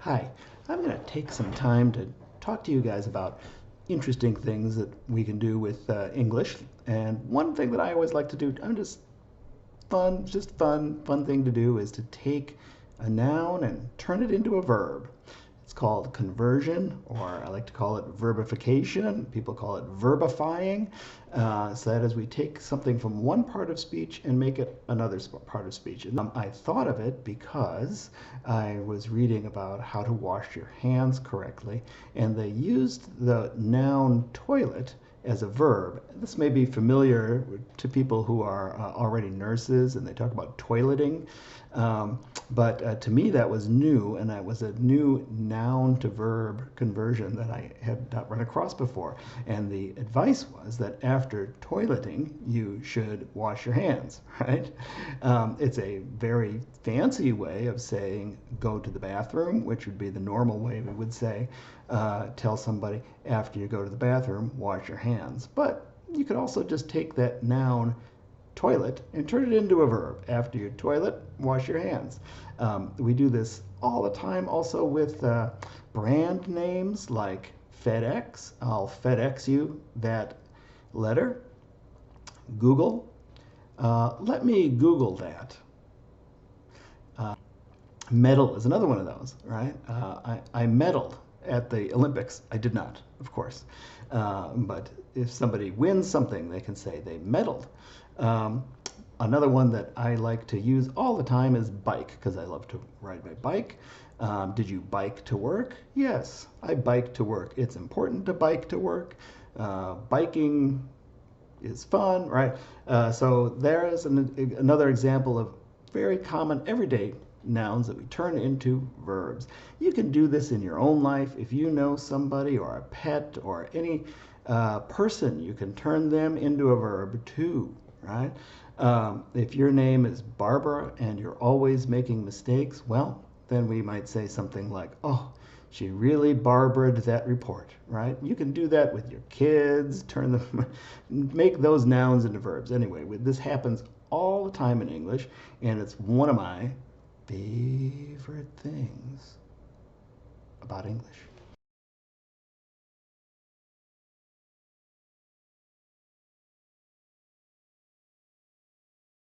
Hi, I'm going to take some time to talk to you guys about interesting things that we can do with English. And one thing that I always like to do, fun thing to do is to take a noun and turn it into a verb. It's called conversion, or I like to call it verbification. People call it verbifying. So that is, we take something from one part of speech and make it another part of speech. And I thought of it because I was reading about how to wash your hands correctly, and they used the noun toilet as a verb. This may be familiar to people who are already nurses, and they talk about toileting. But to me, that was new, and that was a new noun to verb conversion that I had not run across before. And the advice was that after toileting, you should wash your hands, right? It's a very fancy way of saying go to the bathroom, which would be the normal way we would say, tell somebody after you go to the bathroom, wash your hands. But you could also just take that noun toilet and turn it into a verb. After you toilet, wash your hands. We do this all the time also with brand names like FedEx. I'll FedEx you that letter. Google. Let me Google that. Medal is another one of those, right? I medaled at the Olympics. I did not, of course. But if somebody wins something, they can say they medaled. Another one that I like to use all the time is bike, because I love to ride my bike. Did you bike to work? Yes, I bike to work. It's important to bike to work. Biking is fun, right? So there is another example of very common everyday nouns that we turn into verbs. You can do this in your own life. If you know somebody or a pet or any person, you can turn them into a verb too, right? If your name is Barbara and you're always making mistakes, well, then we might say something like, oh, she really Barbaraed that report, right? You can do that with your kids, turn them, make those nouns into verbs. Anyway, this happens all the time in English, and it's one of my favorite things about English.